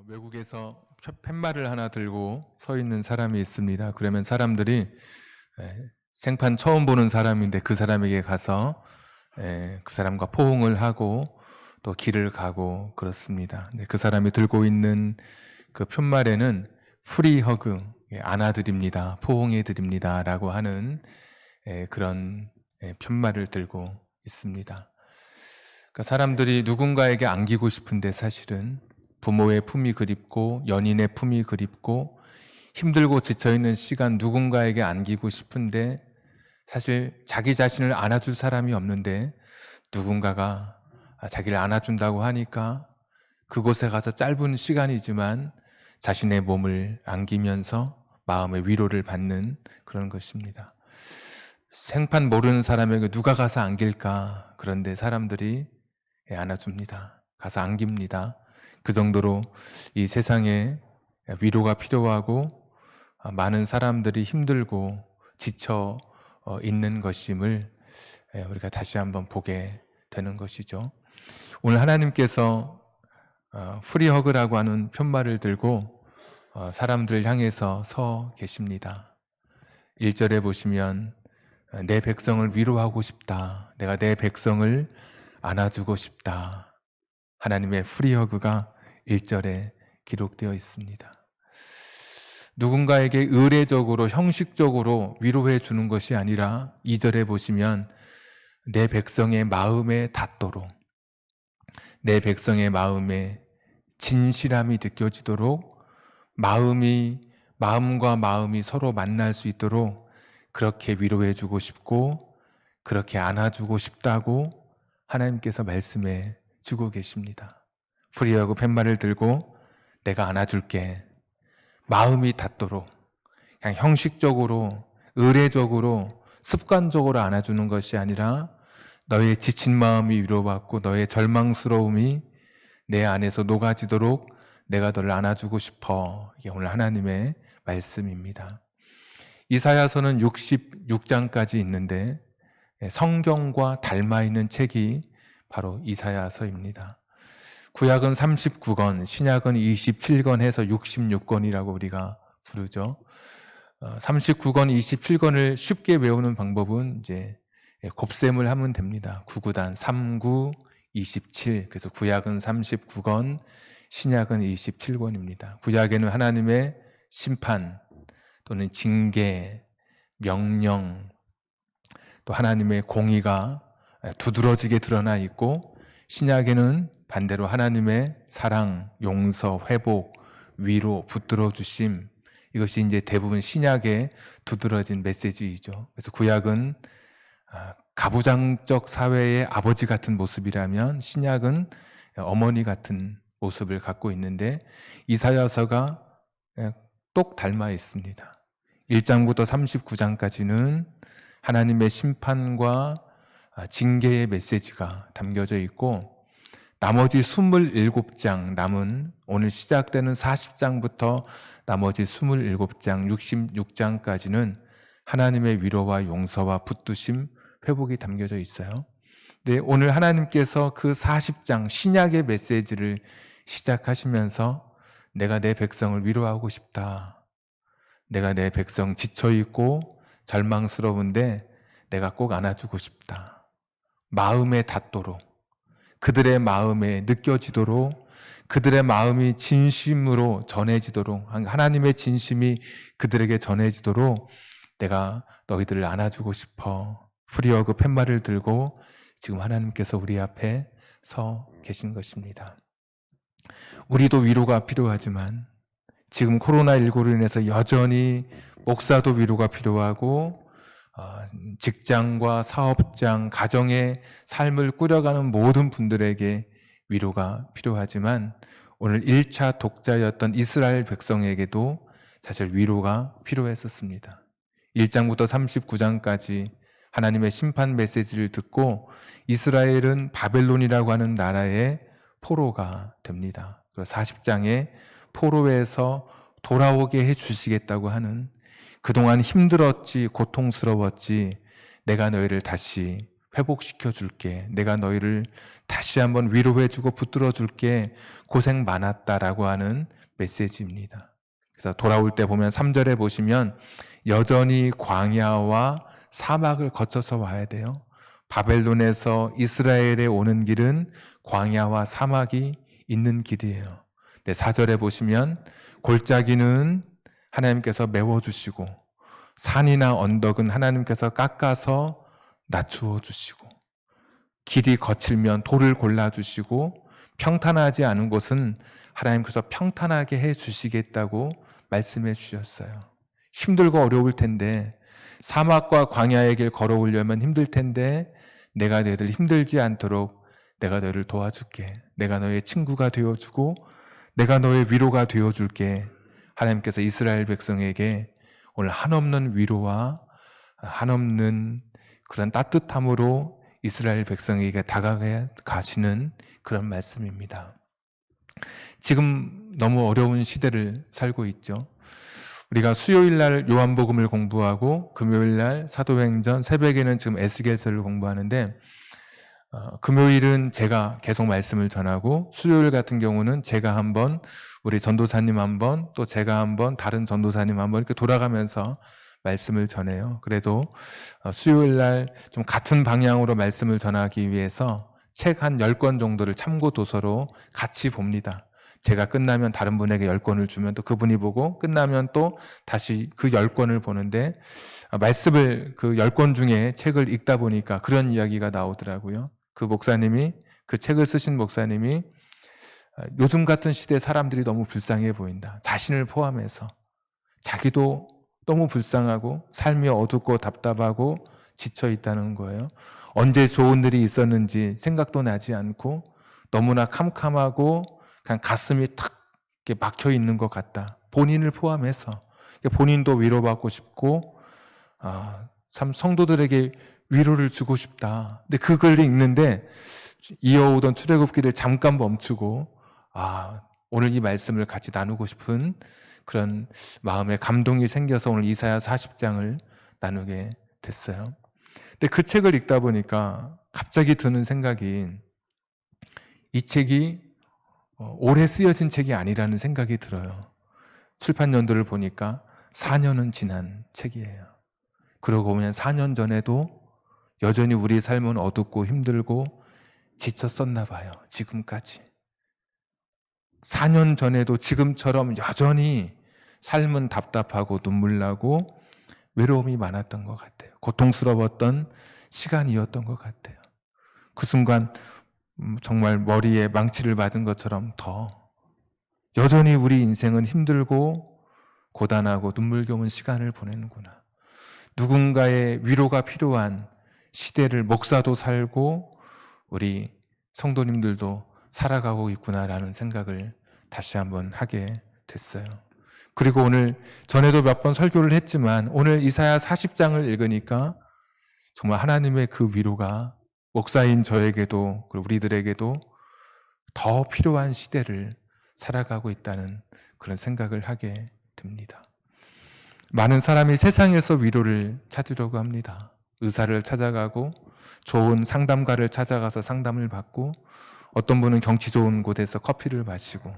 외국에서 팻말을 하나 들고 서 있는 사람이 있습니다. 그러면 사람들이 생판 처음 보는 사람인데 그 사람에게 가서 그 사람과 포옹을 하고 또 길을 가고 그렇습니다. 그 사람이 들고 있는 그 푯말에는 프리 허그, 안아드립니다, 포옹해드립니다 라고 하는 그런 푯말을 들고 있습니다. 그러니까 사람들이 누군가에게 안기고 싶은데 사실은 부모의 품이 그립고 연인의 품이 그립고 힘들고 지쳐있는 시간 누군가에게 안기고 싶은데 사실 자기 자신을 안아줄 사람이 없는데 누군가가 자기를 안아준다고 하니까 그곳에 가서 짧은 시간이지만 자신의 몸을 안기면서 마음의 위로를 받는 그런 것입니다. 생판 모르는 사람에게 누가 가서 안길까? 그런데 사람들이 안아줍니다. 가서 안깁니다. 그 정도로 이 세상에 위로가 필요하고 많은 사람들이 힘들고 지쳐 있는 것임을 우리가 다시 한번 보게 되는 것이죠. 오늘 하나님께서 프리허그라고 하는 푯말을 들고 사람들을 향해서 서 계십니다. 1절에 보시면 내 백성을 위로하고 싶다. 내가 내 백성을 안아주고 싶다. 하나님의 프리허그가 1절에 기록되어 있습니다. 누군가에게 의례적으로 형식적으로 위로해 주는 것이 아니라 2절에 보시면 내 백성의 마음에 닿도록, 내 백성의 마음에 진실함이 느껴지도록 마음과 마음이 서로 만날 수 있도록 그렇게 위로해 주고 싶고 그렇게 안아주고 싶다고 하나님께서 말씀해 주고 계십니다. 프리허그 팻말을 들고 내가 안아줄게. 마음이 닿도록 그냥 형식적으로 의례적으로 습관적으로 안아주는 것이 아니라 너의 지친 마음이 위로받고 너의 절망스러움이 내 안에서 녹아지도록 내가 너를 안아주고 싶어. 이게 오늘 하나님의 말씀입니다. 이사야서는 66장까지 있는데 성경과 닮아 있는 책이 바로 이사야서입니다. 구약은 39권, 신약은 27권 해서 66권이라고 우리가 부르죠. 39권, 27권을 쉽게 외우는 방법은 이제 곱셈을 하면 됩니다. 9구단 39, 27. 그래서 구약은 39권, 신약은 27권입니다. 구약에는 하나님의 심판 또는 징계, 명령, 또 하나님의 공의가 두드러지게 드러나 있고 신약에는 반대로 하나님의 사랑, 용서, 회복, 위로, 붙들어 주심, 이것이 이제 대부분 신약에 두드러진 메시지이죠. 그래서 구약은 가부장적 사회의 아버지 같은 모습이라면 신약은 어머니 같은 모습을 갖고 있는데 이사야서가 똑 닮아 있습니다. 1장부터 39장까지는 하나님의 심판과 징계의 메시지가 담겨져 있고 나머지 27장 남은 오늘 시작되는 40장부터 나머지 27장 66장까지는 하나님의 위로와 용서와 붙드심, 회복이 담겨져 있어요. 근데 오늘 하나님께서 그 40장 신약의 메시지를 시작하시면서 내가 내 백성을 위로하고 싶다. 내가 내 백성 지쳐있고 절망스러운데 내가 꼭 안아주고 싶다. 마음에 닿도록, 그들의 마음에 느껴지도록, 그들의 마음이 진심으로 전해지도록, 하나님의 진심이 그들에게 전해지도록 내가 너희들을 안아주고 싶어. 프리허그 팻말을 들고 지금 하나님께서 우리 앞에 서 계신 것입니다. 우리도 위로가 필요하지만 지금 코로나19로 인해서 여전히 목사도 위로가 필요하고 직장과 사업장, 가정의 삶을 꾸려가는 모든 분들에게 위로가 필요하지만 오늘 1차 독자였던 이스라엘 백성에게도 사실 위로가 필요했었습니다. 1장부터 39장까지 하나님의 심판 메시지를 듣고 이스라엘은 바벨론이라고 하는 나라의 포로가 됩니다. 그리고 40장에 포로에서 돌아오게 해주시겠다고 하는 그동안 힘들었지 고통스러웠지 내가 너희를 다시 회복시켜 줄게. 내가 너희를 다시 한번 위로해 주고 붙들어 줄게. 고생 많았다라고 하는 메시지입니다. 그래서 돌아올 때 보면 3절에 보시면 여전히 광야와 사막을 거쳐서 와야 돼요. 바벨론에서 이스라엘에 오는 길은 광야와 사막이 있는 길이에요. 4절에 보시면 골짜기는 하나님께서 메워주시고 산이나 언덕은 하나님께서 깎아서 낮추어 주시고 길이 거칠면 돌을 골라주시고 평탄하지 않은 곳은 하나님께서 평탄하게 해주시겠다고 말씀해 주셨어요. 힘들고 어려울 텐데 사막과 광야의 길 걸어오려면 힘들 텐데 내가 너희들 힘들지 않도록 내가 너희를 도와줄게. 내가 너의 친구가 되어주고 내가 너의 위로가 되어줄게. 하나님께서 이스라엘 백성에게 오늘 한없는 위로와 한없는 그런 따뜻함으로 이스라엘 백성에게 다가가 가시는 그런 말씀입니다. 지금 너무 어려운 시대를 살고 있죠. 우리가 수요일 날 요한복음을 공부하고 금요일 날 사도행전, 새벽에는 지금 에스겔서를 공부하는데 금요일은 제가 계속 말씀을 전하고 수요일 같은 경우는 제가 한번 우리 전도사님 한번 또 제가 한번 다른 전도사님 한번 이렇게 돌아가면서 말씀을 전해요. 그래도 수요일 날 좀 같은 방향으로 말씀을 전하기 위해서 책 한 10권 정도를 참고 도서로 같이 봅니다. 제가 끝나면 다른 분에게 10권을 주면 또 그분이 보고 끝나면 또 다시 그 10권을 보는데 말씀을 그 10권 중에 책을 읽다 보니까 그런 이야기가 나오더라고요. 그 목사님이 그 책을 쓰신 목사님이 요즘 같은 시대에 사람들이 너무 불쌍해 보인다. 자신을 포함해서 자기도 너무 불쌍하고 삶이 어둡고 답답하고 지쳐 있다는 거예요. 언제 좋은 일이 있었는지 생각도 나지 않고 너무나 캄캄하고 그냥 가슴이 탁 이렇게 막혀 있는 것 같다. 본인을 포함해서 본인도 위로받고 싶고 참 성도들에게 위로를 주고 싶다. 근데 그 글을 읽는데 이어오던 출애굽기를 잠깐 멈추고 오늘 이 말씀을 같이 나누고 싶은 그런 마음에 감동이 생겨서 오늘 이사야 40장을 나누게 됐어요. 근데 그 책을 읽다 보니까 갑자기 드는 생각이 이 책이 오래 쓰여진 책이 아니라는 생각이 들어요. 출판 연도를 보니까 4년은 지난 책이에요. 그러고 보면 4년 전에도 여전히 우리 삶은 어둡고 힘들고 지쳤었나 봐요. 지금까지. 4년 전에도 지금처럼 여전히 삶은 답답하고 눈물나고 외로움이 많았던 것 같아요. 고통스러웠던 시간이었던 것 같아요. 그 순간 정말 머리에 망치를 맞은 것처럼 더 여전히 우리 인생은 힘들고 고단하고 눈물겨운 시간을 보내는구나. 누군가의 위로가 필요한 시대를 목사도 살고 우리 성도님들도 살아가고 있구나라는 생각을 다시 한번 하게 됐어요. 그리고 오늘 전에도 몇 번 설교를 했지만 오늘 이사야 40장을 읽으니까 정말 하나님의 그 위로가 목사인 저에게도 그리고 우리들에게도 더 필요한 시대를 살아가고 있다는 그런 생각을 하게 됩니다. 많은 사람이 세상에서 위로를 찾으려고 합니다. 의사를 찾아가고 좋은 상담가를 찾아가서 상담을 받고 어떤 분은 경치 좋은 곳에서 커피를 마시고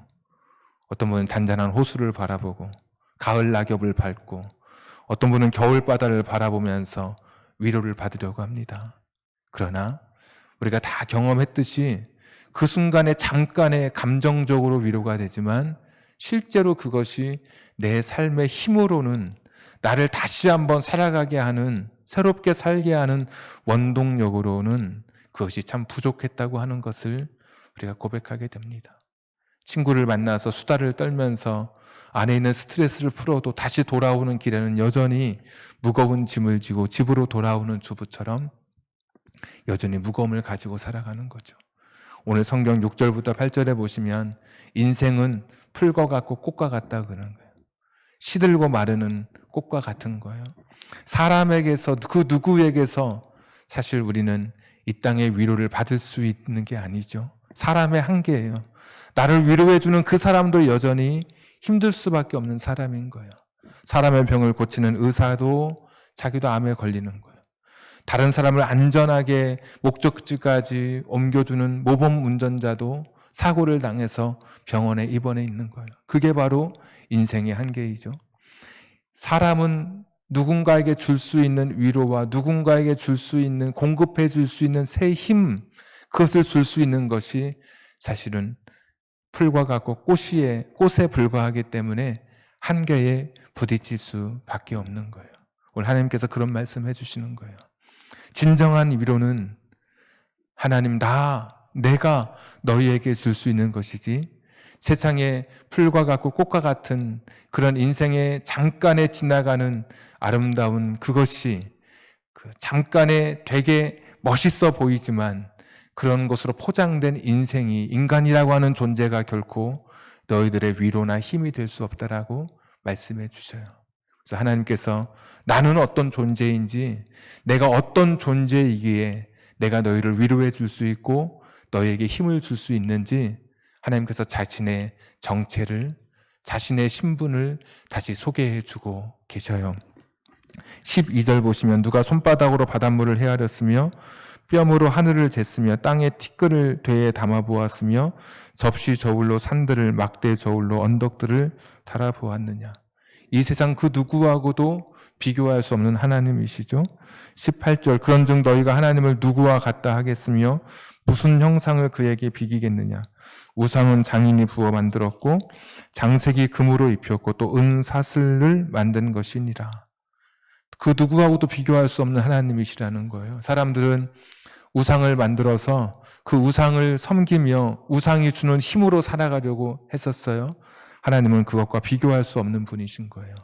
어떤 분은 잔잔한 호수를 바라보고 가을 낙엽을 밟고 어떤 분은 겨울바다를 바라보면서 위로를 받으려고 합니다. 그러나 우리가 다 경험했듯이 그 순간에 잠깐의 감정적으로 위로가 되지만 실제로 그것이 내 삶의 힘으로는 나를 다시 한번 살아가게 하는 새롭게 살게 하는 원동력으로는 그것이 참 부족했다고 하는 것을 우리가 고백하게 됩니다. 친구를 만나서 수다를 떨면서 안에 있는 스트레스를 풀어도 다시 돌아오는 길에는 여전히 무거운 짐을 지고 집으로 돌아오는 주부처럼 여전히 무거움을 가지고 살아가는 거죠. 오늘 성경 6절부터 8절에 보시면 인생은 풀과 같고 꽃과 같다 그러는 거예요. 시들고 마르는 꽃과 같은 거예요. 사람에게서 그 누구에게서 사실 우리는 이 땅의 위로를 받을 수 있는 게 아니죠. 사람의 한계예요. 나를 위로해주는 그 사람도 여전히 힘들 수밖에 없는 사람인 거예요. 사람의 병을 고치는 의사도 자기도 암에 걸리는 거예요. 다른 사람을 안전하게 목적지까지 옮겨주는 모범 운전자도 사고를 당해서 병원에 입원해 있는 거예요. 그게 바로 인생의 한계이죠. 사람은 누군가에게 줄 수 있는 위로와 누군가에게 줄 수 있는, 공급해 줄 수 있는 새 힘, 그것을 줄 수 있는 것이 사실은 풀과 같고 꽃에 불과하기 때문에 한계에 부딪힐 수밖에 없는 거예요. 오늘 하나님께서 그런 말씀해 주시는 거예요. 진정한 위로는 하나님 내가 너희에게 줄 수 있는 것이지, 세상의 풀과 같고 꽃과 같은 그런 인생의 잠깐에 지나가는 아름다운 그것이 잠깐에 되게 멋있어 보이지만 그런 것으로 포장된 인생이, 인간이라고 하는 존재가 결코 너희들의 위로나 힘이 될 수 없다라고 말씀해 주셔요. 그래서 하나님께서 나는 어떤 존재인지, 내가 어떤 존재이기에 내가 너희를 위로해 줄 수 있고 너희에게 힘을 줄 수 있는지 하나님께서 자신의 정체를, 자신의 신분을 다시 소개해 주고 계셔요. 12절 보시면 누가 손바닥으로 바닷물을 헤아렸으며 뼘으로 하늘을 쟀으며 땅에 티끌을 되에 담아 보았으며 접시 저울로 산들을, 막대 저울로 언덕들을 달아 보았느냐. 이 세상 그 누구하고도 비교할 수 없는 하나님이시죠. 18절 그런즉 너희가 하나님을 누구와 같다 하겠으며 무슨 형상을 그에게 비기겠느냐. 우상은 장인이 부어 만들었고 장색이 금으로 입혔고 또 은사슬을 만든 것이니라. 그 누구하고도 비교할 수 없는 하나님이시라는 거예요. 사람들은 우상을 만들어서 그 우상을 섬기며 우상이 주는 힘으로 살아가려고 했었어요. 하나님은 그것과 비교할 수 없는 분이신 거예요.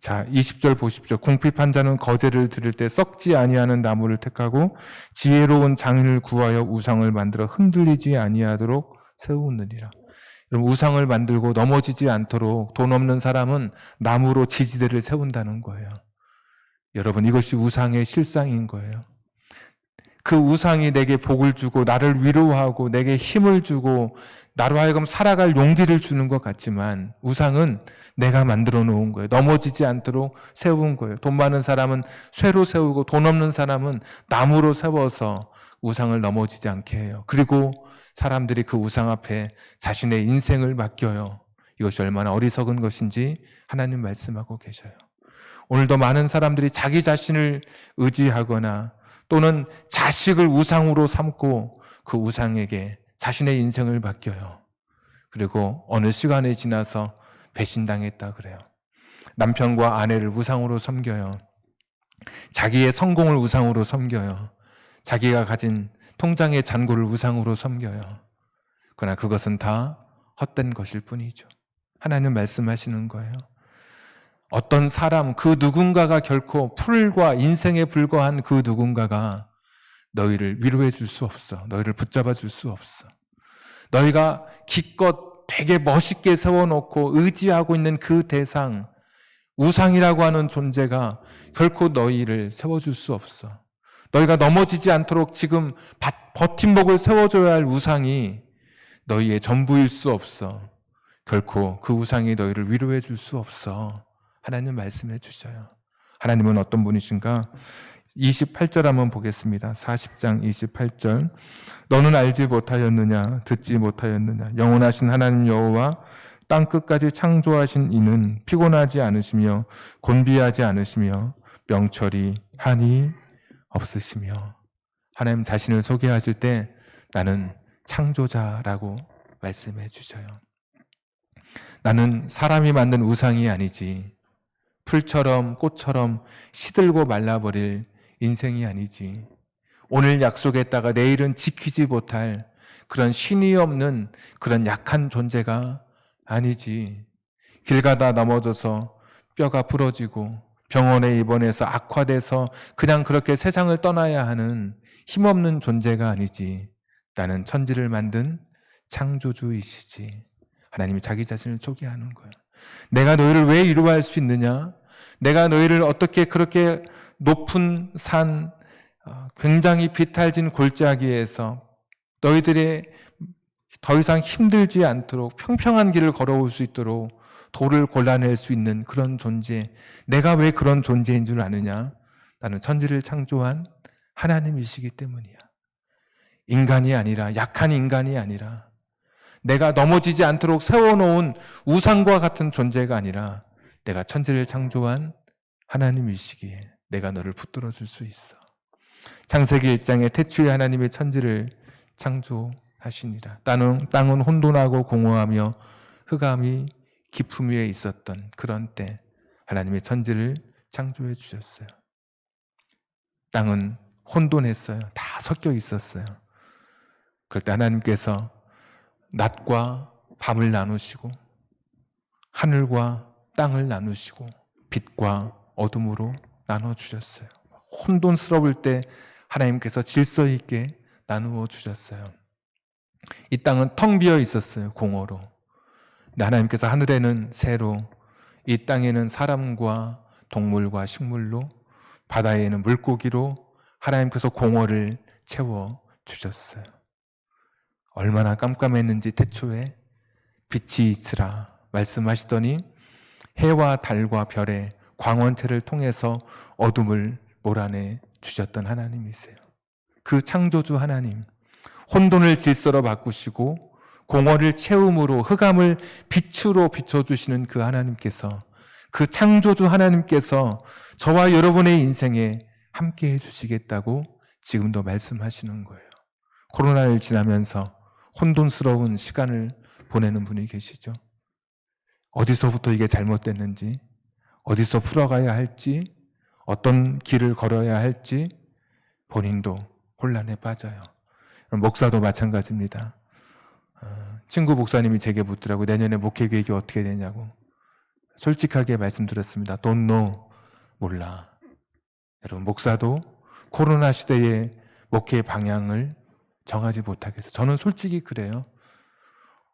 자, 20절 보십시오. 궁핍한 자는 거제를 드릴 때 썩지 아니하는 나무를 택하고 지혜로운 장인을 구하여 우상을 만들어 흔들리지 아니하도록 세우느니라. 여러분, 우상을 만들고 넘어지지 않도록 돈 없는 사람은 나무로 지지대를 세운다는 거예요. 여러분, 이것이 우상의 실상인 거예요. 그 우상이 내게 복을 주고 나를 위로하고 내게 힘을 주고 나로 하여금 살아갈 용기를 주는 것 같지만 우상은 내가 만들어 놓은 거예요. 넘어지지 않도록 세운 거예요. 돈 많은 사람은 쇠로 세우고 돈 없는 사람은 나무로 세워서 우상을 넘어지지 않게 해요. 그리고 사람들이 그 우상 앞에 자신의 인생을 맡겨요. 이것이 얼마나 어리석은 것인지 하나님 말씀하고 계셔요. 오늘도 많은 사람들이 자기 자신을 의지하거나 또는 자식을 우상으로 삼고 그 우상에게 자신의 인생을 맡겨요. 그리고 어느 시간이 지나서 배신당했다 그래요. 남편과 아내를 우상으로 섬겨요. 자기의 성공을 우상으로 섬겨요. 자기가 가진 통장의 잔고를 우상으로 섬겨요. 그러나 그것은 다 헛된 것일 뿐이죠. 하나님 말씀하시는 거예요. 어떤 사람, 그 누군가가 결코 풀과 인생에 불과한 그 누군가가 너희를 위로해 줄 수 없어. 너희를 붙잡아 줄 수 없어. 너희가 기껏 되게 멋있게 세워놓고 의지하고 있는 그 대상, 우상이라고 하는 존재가 결코 너희를 세워줄 수 없어. 너희가 넘어지지 않도록 지금 버팀목을 세워줘야 할 우상이 너희의 전부일 수 없어. 결코 그 우상이 너희를 위로해 줄 수 없어. 하나님 말씀해 주셔요. 하나님은 어떤 분이신가? 28절 한번 보겠습니다. 40장 28절. 너는 알지 못하였느냐? 듣지 못하였느냐? 영원하신 하나님 여호와 땅 끝까지 창조하신 이는 피곤하지 않으시며 곤비하지 않으시며 명철이 한이 없으시며. 하나님 자신을 소개하실 때 나는 창조자라고 말씀해 주셔요. 나는 사람이 만든 우상이 아니지, 풀처럼 꽃처럼 시들고 말라버릴 인생이 아니지, 오늘 약속했다가 내일은 지키지 못할 그런 신이 없는 그런 약한 존재가 아니지, 길 가다 넘어져서 뼈가 부러지고 병원에 입원해서 악화돼서 그냥 그렇게 세상을 떠나야 하는 힘없는 존재가 아니지, 나는 천지를 만든 창조주이시지. 하나님이 자기 자신을 소개하는 거예요. 내가 너희를 왜 위로할 수 있느냐? 내가 너희를 어떻게 그렇게 높은 산, 굉장히 비탈진 골짜기에서 너희들의 더 이상 힘들지 않도록 평평한 길을 걸어올 수 있도록 돌을 골라낼 수 있는 그런 존재, 내가 왜 그런 존재인 줄 아느냐? 나는 천지를 창조한 하나님이시기 때문이야. 인간이 아니라, 약한 인간이 아니라, 내가 넘어지지 않도록 세워놓은 우상과 같은 존재가 아니라 내가 천지를 창조한 하나님이시기에 내가 너를 붙들어 줄 수 있어. 창세기 1장에 태초에 하나님의 천지를 창조하시니라. 땅은 혼돈하고 공허하며 흑암이 깊음 위에 있었던 그런 때 하나님의 천지를 창조해 주셨어요. 땅은 혼돈했어요. 다 섞여 있었어요. 그럴 때 하나님께서 낮과 밤을 나누시고 하늘과 땅을 나누시고 빛과 어둠으로 나눠주셨어요. 혼돈스러울 때 하나님께서 질서 있게 나누어 주셨어요. 이 땅은 텅 비어 있었어요. 공허로. 근데 하나님께서 하늘에는 새로, 이 땅에는 사람과 동물과 식물로, 바다에는 물고기로 하나님께서 공허를 채워 주셨어요. 얼마나 깜깜했는지 태초에 빛이 있으라 말씀하시더니 해와 달과 별의 광원체를 통해서 어둠을 몰아내 주셨던 하나님이세요. 그 창조주 하나님, 혼돈을 질서로 바꾸시고 공허를 채움으로 흑암을 빛으로 비춰주시는 그 하나님께서, 그 창조주 하나님께서 저와 여러분의 인생에 함께 해주시겠다고 지금도 말씀하시는 거예요. 코로나를 지나면서 혼돈스러운 시간을 보내는 분이 계시죠. 어디서부터 이게 잘못됐는지, 어디서 풀어가야 할지, 어떤 길을 걸어야 할지 본인도 혼란에 빠져요. 목사도 마찬가지입니다. 친구 목사님이 제게 묻더라고요. 내년에 목회 계획이 어떻게 되냐고. 솔직하게 말씀드렸습니다. Don't know. 몰라. 여러분, 목사도 코로나 시대의 목회 방향을 정하지 못하게 해서, 저는 솔직히 그래요.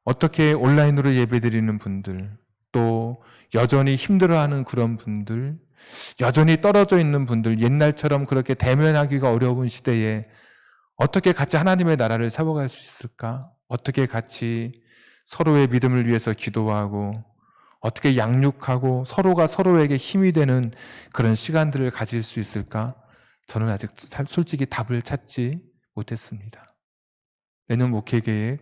어떻게 온라인으로 예배드리는 분들, 또 여전히 힘들어하는 그런 분들, 여전히 떨어져 있는 분들, 옛날처럼 그렇게 대면하기가 어려운 시대에 어떻게 같이 하나님의 나라를 세워갈 수 있을까? 어떻게 같이 서로의 믿음을 위해서 기도하고, 어떻게 양육하고 서로가 서로에게 힘이 되는 그런 시간들을 가질 수 있을까? 저는 아직 솔직히 답을 찾지 못했습니다. 내년 목회 계획,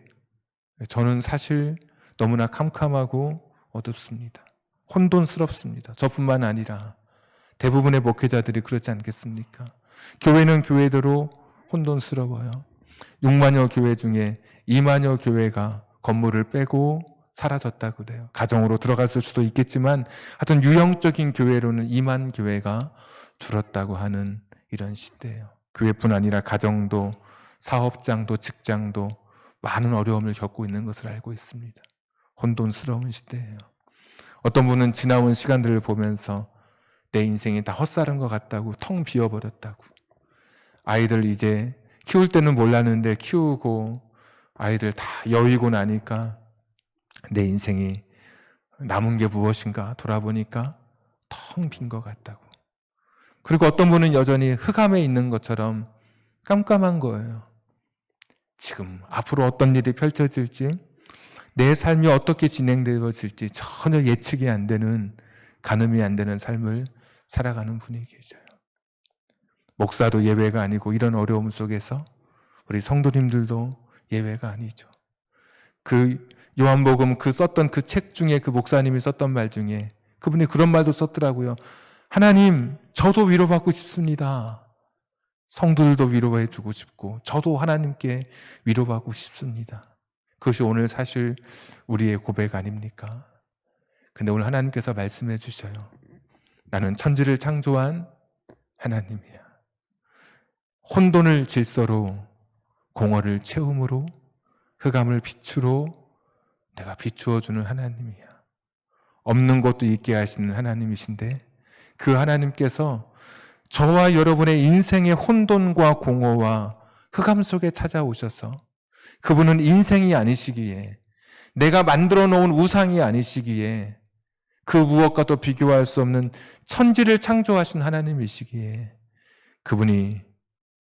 저는 사실 너무나 캄캄하고 어둡습니다. 혼돈스럽습니다. 저뿐만 아니라 대부분의 목회자들이 그렇지 않겠습니까? 교회는 교회대로 혼돈스러워요. 6만여 교회 중에 2만여 교회가 건물을 빼고 사라졌다고 그래요. 가정으로 들어갔을 수도 있겠지만 하여튼 유형적인 교회로는 2만 교회가 줄었다고 하는 이런 시대예요. 교회뿐 아니라 가정도, 사업장도, 직장도 많은 어려움을 겪고 있는 것을 알고 있습니다. 혼돈스러운 시대예요. 어떤 분은 지나온 시간들을 보면서 내 인생이 다 헛살은 것 같다고, 텅 비어버렸다고, 아이들 이제 키울 때는 몰랐는데 키우고 아이들 다 여의고 나니까 내 인생이 남은 게 무엇인가 돌아보니까 텅 빈 것 같다고. 그리고 어떤 분은 여전히 흑암에 있는 것처럼 깜깜한 거예요. 지금 앞으로 어떤 일이 펼쳐질지, 내 삶이 어떻게 진행되어질지 전혀 예측이 안 되는, 가늠이 안 되는 삶을 살아가는 분이 계셔요. 목사도 예외가 아니고 이런 어려움 속에서 우리 성도님들도 예외가 아니죠. 그 요한복음 썼던 그 책 중에, 그 목사님이 썼던 말 중에 그분이 그런 말도 썼더라고요. 하나님, 저도 위로받고 싶습니다. 성도들도 위로해 주고 싶고 저도 하나님께 위로받고 싶습니다. 그것이 오늘 사실 우리의 고백 아닙니까? 근데 오늘 하나님께서 말씀해 주셔요. 나는 천지를 창조한 하나님이야. 혼돈을 질서로, 공허를 채움으로, 흑암을 빛으로 내가 비추어주는 하나님이야. 없는 것도 있게 하시는 하나님이신데, 그 하나님께서 저와 여러분의 인생의 혼돈과 공허와 흑암 속에 찾아오셔서, 그분은 인생이 아니시기에, 내가 만들어 놓은 우상이 아니시기에, 그 무엇과도 비교할 수 없는 천지를 창조하신 하나님이시기에 그분이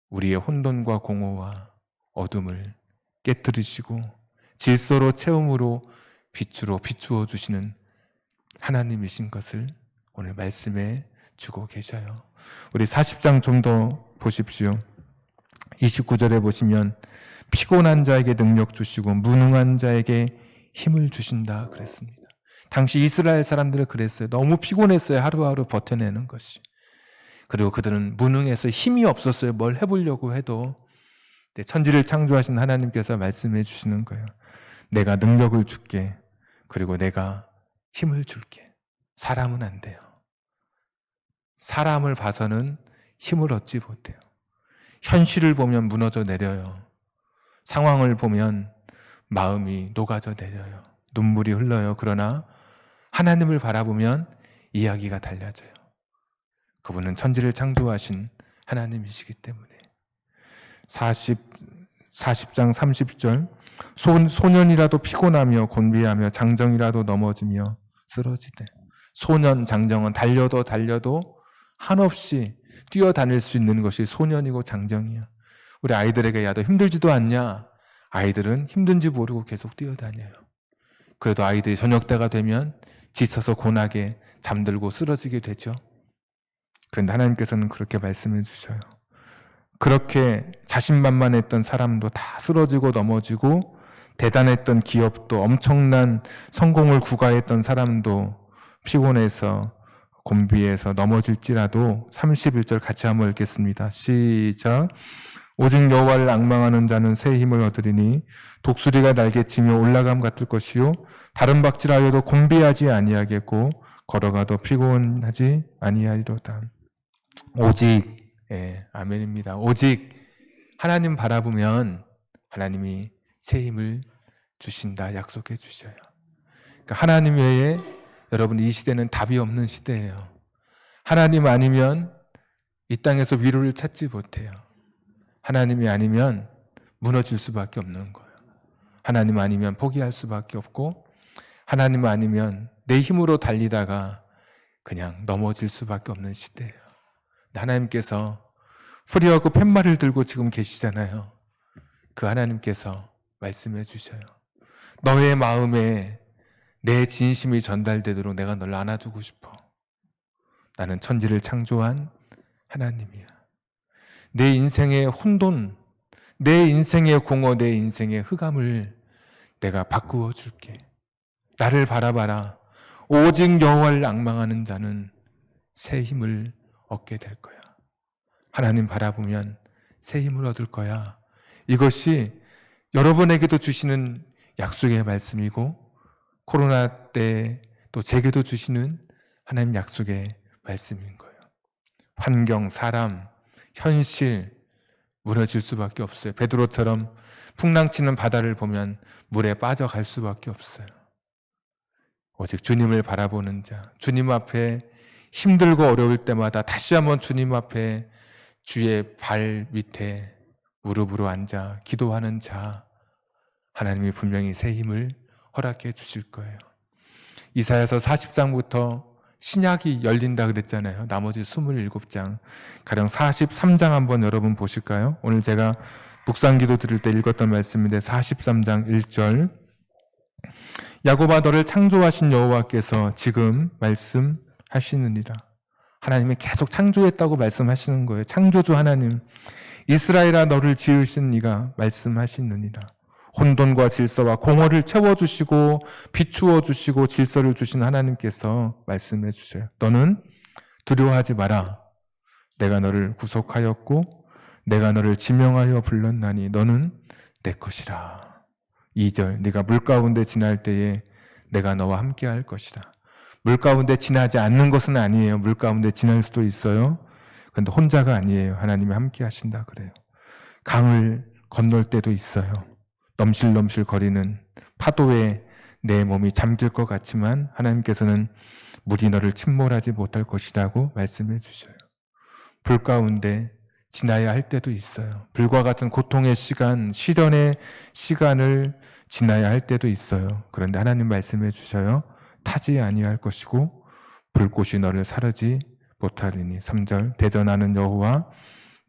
우리의 혼돈과 공허와 어둠을 깨뜨리시고 질서로 채움으로 빛으로 비추어 주시는 하나님이신 것을 오늘 말씀해 주고 계셔요. 우리 40장 좀 더 보십시오. 29절에 보시면 피곤한 자에게 능력 주시고 무능한 자에게 힘을 주신다 그랬습니다. 당시 이스라엘 사람들은 그랬어요. 너무 피곤했어요. 하루하루 버텨내는 것이. 그리고 그들은 무능해서 힘이 없었어요. 뭘 해보려고 해도. 천지를 창조하신 하나님께서 말씀해 주시는 거예요. 내가 능력을 줄게. 그리고 내가 힘을 줄게. 사람은 안 돼요. 사람을 봐서는 힘을 얻지 못해요. 현실을 보면 무너져 내려요. 상황을 보면 마음이 녹아져 내려요. 눈물이 흘러요. 그러나 하나님을 바라보면 이야기가 달라져요. 그분은 천지를 창조하신 하나님이시기 때문에. 40장 30절 소년이라도 피곤하며 곤비하며 장정이라도 넘어지며 쓰러지되. 소년, 장정은 달려도 한없이 뛰어다닐 수 있는 것이 소년이고 장정이야. 우리 아이들에게 야 너 힘들지도 않냐? 아이들은 힘든지 모르고 계속 뛰어다녀요. 그래도 아이들이 저녁 때가 되면 지쳐서 고나게 잠들고 쓰러지게 되죠. 그런데 하나님께서는 그렇게 말씀해 주셔요. 그렇게 자신만만했던 사람도 다 쓰러지고 넘어지고, 대단했던 기업도 엄청난 성공을 구가했던 사람도 피곤해서 곤비해서 넘어질지라도 31절 같이 한번 읽겠습니다. 시작. 오직 여호와를 앙망하는 자는 새 힘을 얻으리니 독수리가 날개치며 올라감 같을 것이요 다른 박질하여도 곤비하지 아니하겠고 걸어가도 피곤하지 아니하리로다. 오직 아멘입니다. 오직 하나님 바라보면 하나님이 새 힘을 주신다 약속해 주셔요. 그러니까 하나님 외에 여러분 이 시대는 답이 없는 시대예요. 하나님 아니면 이 땅에서 위로를 찾지 못해요. 하나님이 아니면 무너질 수밖에 없는 거예요. 하나님 아니면 포기할 수밖에 없고, 하나님 아니면 내 힘으로 달리다가 그냥 넘어질 수밖에 없는 시대예요. 하나님께서 프리하고 팻말을 들고 지금 계시잖아요. 그 하나님께서 말씀해 주셔요. 너의 마음에 내 진심이 전달되도록 내가 너를 안아주고 싶어. 나는 천지를 창조한 하나님이야. 내 인생의 혼돈, 내 인생의 공허, 내 인생의 흑암을 내가 바꾸어 줄게. 나를 바라봐라. 오직 여호와를 앙망하는 자는 새 힘을 얻게 될 거야. 하나님 바라보면 새 힘을 얻을 거야. 이것이 여러분에게도 주시는 약속의 말씀이고, 코로나 때 또 제게도 주시는 하나님 약속의 말씀인 거예요. 환경, 사람, 현실 무너질 수밖에 없어요. 베드로처럼 풍랑치는 바다를 보면 물에 빠져갈 수밖에 없어요. 오직 주님을 바라보는 자, 주님 앞에 힘들고 어려울 때마다 다시 한번 주님 앞에 주의 발 밑에 무릎으로 앉아 기도하는 자, 하나님이 분명히 새 힘을 허락해 주실 거예요. 이사야서 40장부터 신약이 열린다 그랬잖아요. 나머지 27장, 가령 43장 한번 여러분 보실까요? 오늘 제가 묵상기도 드릴 때 읽었던 말씀인데 43장 1절, 야곱아 너를 창조하신 여호와께서 지금 말씀하시느니라. 하나님이 계속 창조했다고 말씀하시는 거예요. 창조주 하나님, 이스라엘아 너를 지으신 이가 말씀하시느니라. 혼돈과 질서와 공허를 채워주시고 비추어주시고 질서를 주신 하나님께서 말씀해 주셔요. 너는 두려워하지 마라. 내가 너를 구속하였고 내가 너를 지명하여 불렀나니 너는 내 것이라. 2절, 네가 물 가운데 지날 때에 내가 너와 함께 할 것이라. 물 가운데 지나지 않는 것은 아니에요. 물 가운데 지날 수도 있어요. 그런데 혼자가 아니에요. 하나님이 함께 하신다 그래요. 강을 건널 때도 있어요. 넘실넘실 거리는 파도에 내 몸이 잠길 것 같지만 하나님께서는 물이 너를 침몰하지 못할 것이라고 말씀해 주셔요. 불 가운데 지나야 할 때도 있어요. 불과 같은 고통의 시간, 시련의 시간을 지나야 할 때도 있어요. 그런데 하나님 말씀해 주셔요. 타지 아니할 것이고 불꽃이 너를 사르지 못하리니. 3절, 대전하는 여호와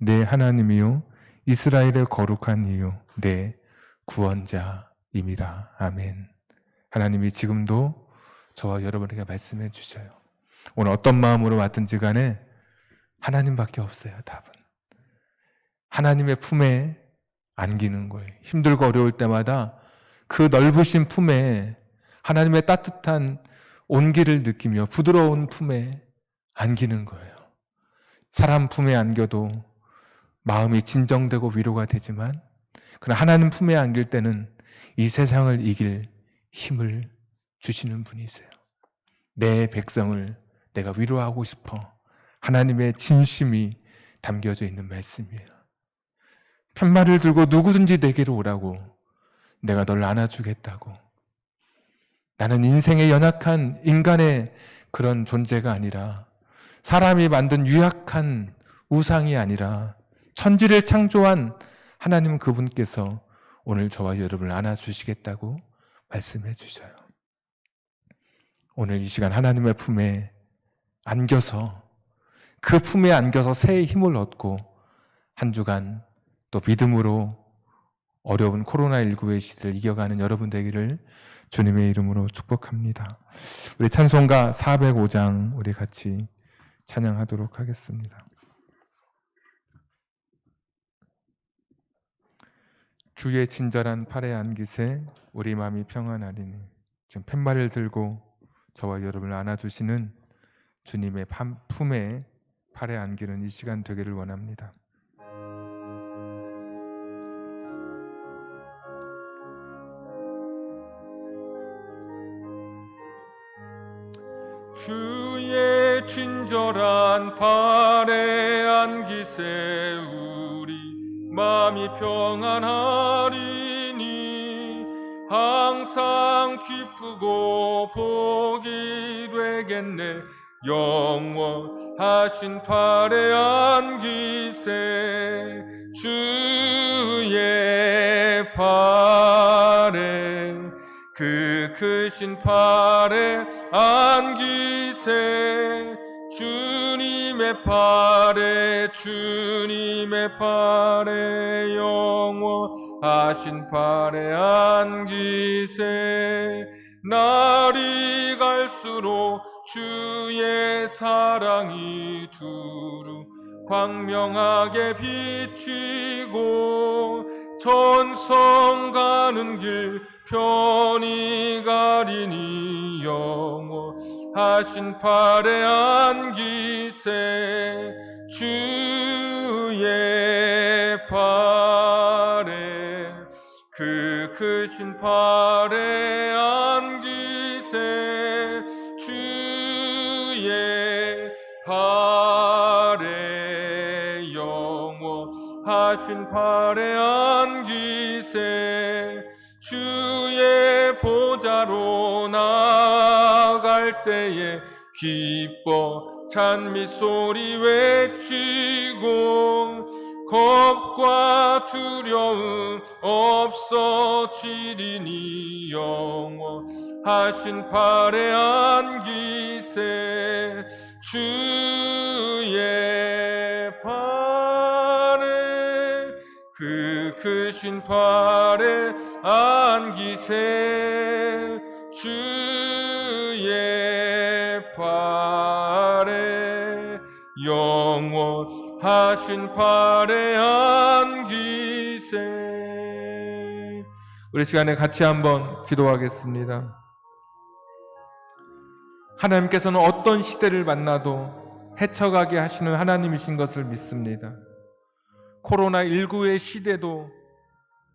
내 하나님이요 이스라엘의 거룩한 이요 내 구원자임이라. 아멘. 하나님이 지금도 저와 여러분에게 말씀해 주셔요. 오늘 어떤 마음으로 왔든지 간에 하나님밖에 없어요. 답은. 하나님의 품에 안기는 거예요. 힘들고 어려울 때마다 그 넓으신 품에 하나님의 따뜻한 온기를 느끼며 부드러운 품에 안기는 거예요. 사람 품에 안겨도 마음이 진정되고 위로가 되지만, 그러나 하나님 품에 안길 때는 이 세상을 이길 힘을 주시는 분이세요. 내 백성을 내가 위로하고 싶어. 하나님의 진심이 담겨져 있는 말씀이에요. 팻말을 들고 누구든지 내게로 오라고, 내가 널 안아주겠다고. 나는 인생의 연약한 인간의 그런 존재가 아니라, 사람이 만든 유약한 우상이 아니라 천지를 창조한 하나님 그분께서 오늘 저와 여러분을 안아주시겠다고 말씀해 주셔요. 오늘 이 시간 하나님의 품에 안겨서, 그 품에 안겨서 새해 힘을 얻고 한 주간 또 믿음으로 어려운 코로나19의 시대를 이겨가는 여러분 되기를 주님의 이름으로 축복합니다. 우리 찬송가 405장 우리 같이 찬양하도록 하겠습니다. 주의 친절한 팔에 안기세 우리 마음이 평안하리니. 지금 팻말을 들고 저와 여러분을 안아주시는 주님의 품에 팔에 안기는 이 시간 되기를 원합니다. 주의 친절한 팔에 안기세 우리 마음이 평안하리니. 항상 기쁘고 복이 되겠네. 영원하신 팔에 안기세. 주의 팔에, 그 크신 팔에 안기세. 주님의 팔에, 주님의 팔에, 영원하신 팔에 안기세. 날이 갈수록 주의 사랑이 두루 광명하게 비치고, 전성 가는 길 편히 가리니. 영원하신 팔에 안기세. 주의 팔에, 그 크신 팔에 안기세. 주의 팔에, 영원하신 팔에 안기세. 주의 보좌로 나아갈 때에 기뻐 찬미 소리 외치고, 겁과 두려움 없어지리니. 영원하신 팔에 안기세. 주의 팔에, 그 크신 팔에 안기세. 주의 팔에, 영원하신 팔에 안기세. 우리 시간에 같이 한번 기도하겠습니다. 하나님께서는 어떤 시대를 만나도 헤쳐가게 하시는 하나님이신 것을 믿습니다. 코로나19의 시대도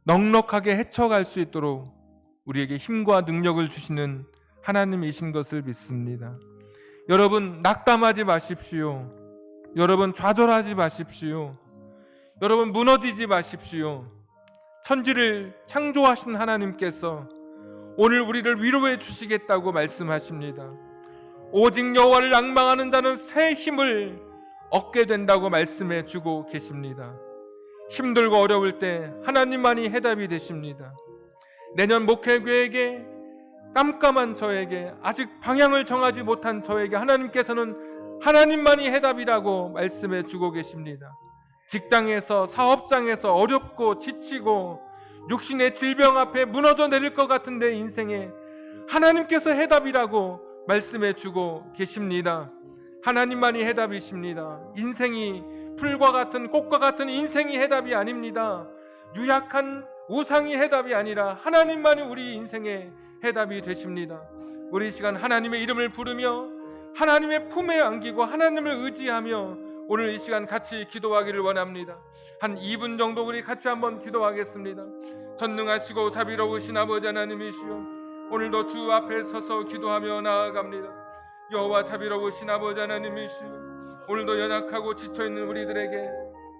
넉넉하게 헤쳐갈 수 있도록 우리에게 힘과 능력을 주시는 하나님이신 것을 믿습니다. 여러분, 낙담하지 마십시오. 여러분, 좌절하지 마십시오. 여러분, 무너지지 마십시오. 천지를 창조하신 하나님께서 오늘 우리를 위로해 주시겠다고 말씀하십니다. 오직 여호와를 낭망하는 자는 새 힘을 얻게 된다고 말씀해 주고 계십니다. 힘들고 어려울 때 하나님만이 해답이 되십니다. 내년 목회계획에 깜깜한 저에게, 아직 방향을 정하지 못한 저에게 하나님께서는 하나님만이 해답이라고 말씀해 주고 계십니다. 직장에서, 사업장에서 어렵고 지치고 육신의 질병 앞에 무너져 내릴 것 같은 내 인생에 하나님께서 해답이라고 말씀해 주고 계십니다. 하나님만이 해답이십니다. 인생이 풀과 같은 꽃과 같은 인생이 해답이 아닙니다. 유약한 우상이 해답이 아니라 하나님만이 우리 인생의 해답이 되십니다. 우리 이 시간 하나님의 이름을 부르며 하나님의 품에 안기고 하나님을 의지하며 오늘 이 시간 같이 기도하기를 원합니다. 한 2분 정도 우리 같이 한번 기도하겠습니다. 전능하시고 자비로우신 아버지 하나님이시여, 오늘도 주 앞에 서서 기도하며 나아갑니다. 여호와 자비로우신 아버지 하나님이시여, 오늘도 연약하고 지쳐있는 우리들에게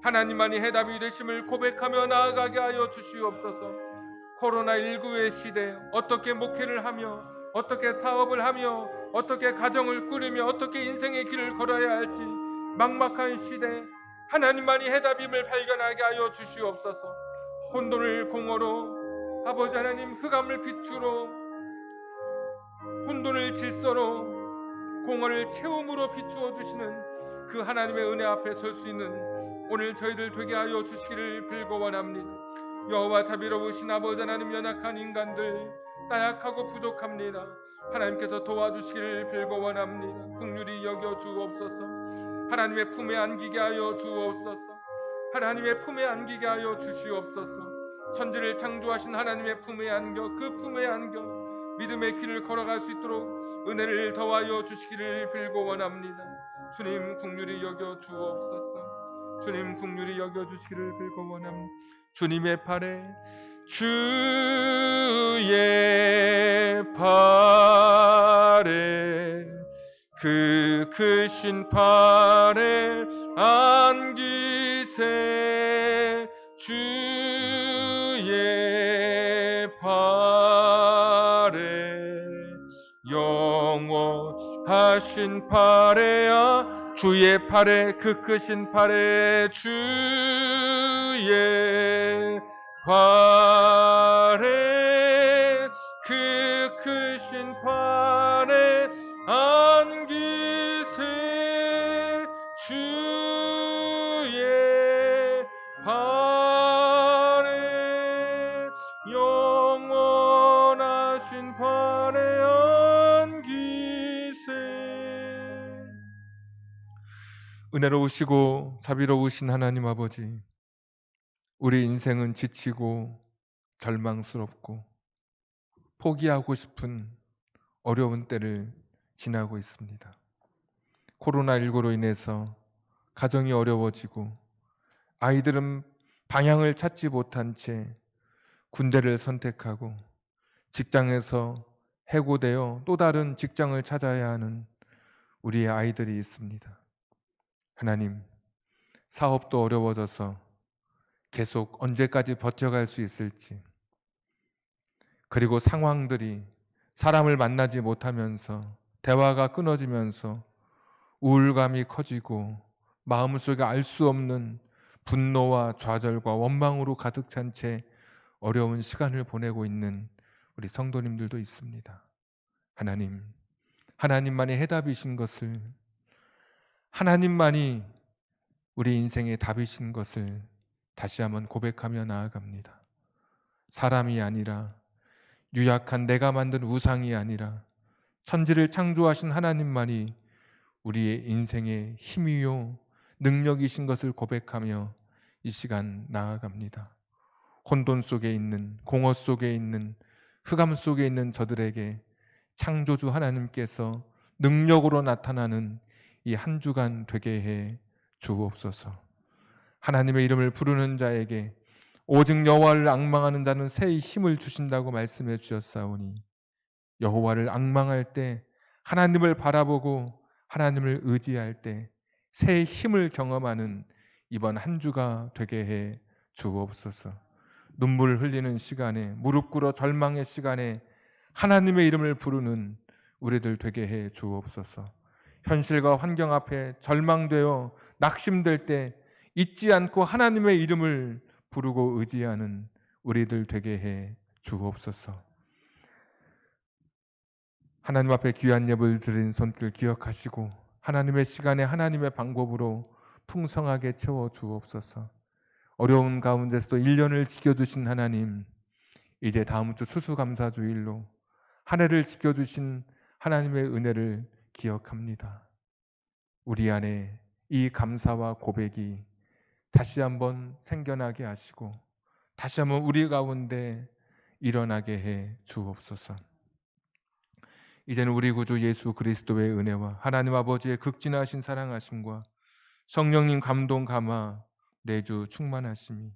하나님만이 해답이 되심을 고백하며 나아가게 하여 주시옵소서. 코로나19의 시대, 어떻게 목회를 하며 어떻게 사업을 하며 어떻게 가정을 꾸리며 어떻게 인생의 길을 걸어야 할지 막막한 시대, 하나님만이 해답임을 발견하게 하여 주시옵소서. 혼돈을 공허로, 아버지 하나님 흑암을 빛으로, 혼돈을 질서로, 공허를 채움으로 비추어 주시는 그 하나님의 은혜 앞에 설 수 있는 오늘 저희들 되게 하여 주시기를 빌고 원합니다. 여호와 자비로우신 아버지 하나님, 연약한 인간들 나약하고 부족합니다. 하나님께서 도와주시기를 빌고 원합니다. 긍휼히 여겨 주옵소서. 하나님의 품에 안기게 하여 주옵소서. 하나님의 품에 안기게 하여 주시옵소서. 천지를 창조하신 하나님의 품에 안겨, 그 품에 안겨 믿음의 길을 걸어갈 수 있도록 은혜를 더하여 주시기를 빌고 원합니다. 주님 긍휼히 여겨 주옵소서. 주님 긍휼히 여겨 주시기를 빌고 원합니다. 주님의 팔에, 주의 팔에, 그 크신 팔에 안기세. 주의 팔에, 영원하신 팔에야, 주의 팔에, 그 크신 팔에, 주의 팔에, 그 크신 팔에 안기세. 주의 팔에, 영원하신 팔에 안기세. 은혜로우시고 자비로우신 하나님 아버지, 우리 인생은 지치고 절망스럽고 포기하고 싶은 어려운 때를 지나고 있습니다. 코로나19로 인해서 가정이 어려워지고 아이들은 방향을 찾지 못한 채 군대를 선택하고 직장에서 해고되어 또 다른 직장을 찾아야 하는 우리의 아이들이 있습니다. 하나님, 사업도 어려워져서 계속 언제까지 버텨갈 수 있을지, 그리고 상황들이 사람을 만나지 못하면서 대화가 끊어지면서 우울감이 커지고 마음속에 알 수 없는 분노와 좌절과 원망으로 가득 찬 채 어려운 시간을 보내고 있는 우리 성도님들도 있습니다. 하나님, 하나님만이 해답이신 것을, 하나님만이 우리 인생의 답이신 것을 다시 한번 고백하며 나아갑니다. 사람이 아니라, 유약한 내가 만든 우상이 아니라 천지를 창조하신 하나님만이 우리의 인생의 힘이요 능력이신 것을 고백하며 이 시간 나아갑니다. 혼돈 속에 있는, 공허 속에 있는, 흑암 속에 있는 저들에게 창조주 하나님께서 능력으로 나타나는 이 한 주간 되게 해 주옵소서. 하나님의 이름을 부르는 자에게 오직 여호와를 앙망하는 자는 새의 힘을 주신다고 말씀해 주셨사오니, 여호와를 앙망할 때, 하나님을 바라보고 하나님을 의지할 때 새의 힘을 경험하는 이번 한 주가 되게 해 주옵소서. 눈물 흘리는 시간에, 무릎 꿇어 절망의 시간에 하나님의 이름을 부르는 우리들 되게 해 주옵소서. 현실과 환경 앞에 절망되어 낙심될 때 잊지 않고 하나님의 이름을 부르고 의지하는 우리들 되게 해 주옵소서. 하나님 앞에 귀한 예물 드린 손길 기억하시고 하나님의 시간에 하나님의 방법으로 풍성하게 채워 주옵소서. 어려운 가운데서도 1년을 지켜주신 하나님, 이제 다음 주 수수감사주일로 한 해를 지켜주신 하나님의 은혜를 기억합니다. 우리 안에 이 감사와 고백이 다시 한번 생겨나게 하시고 다시 한번 우리 가운데 일어나게 해 주옵소서. 이제는 우리 구주 예수 그리스도의 은혜와 하나님 아버지의 극진하신 사랑하심과 성령님 감동 감화 내주 충만하심이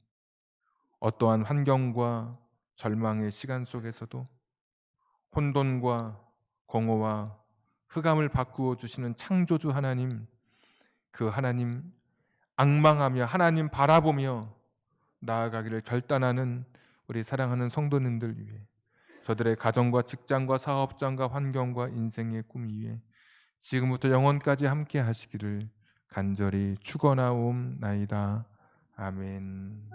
어떠한 환경과 절망의 시간 속에서도 혼돈과 공허와 흑암을 바꾸어 주시는 창조주 하나님, 그 하나님 앙망하며 하나님 바라보며 나아가기를 결단하는 우리 사랑하는 성도님들 위해, 저들의 가정과 직장과 사업장과 환경과 인생의 꿈 위에 지금부터 영원까지 함께 하시기를 간절히 축원하옵나이다. 아멘.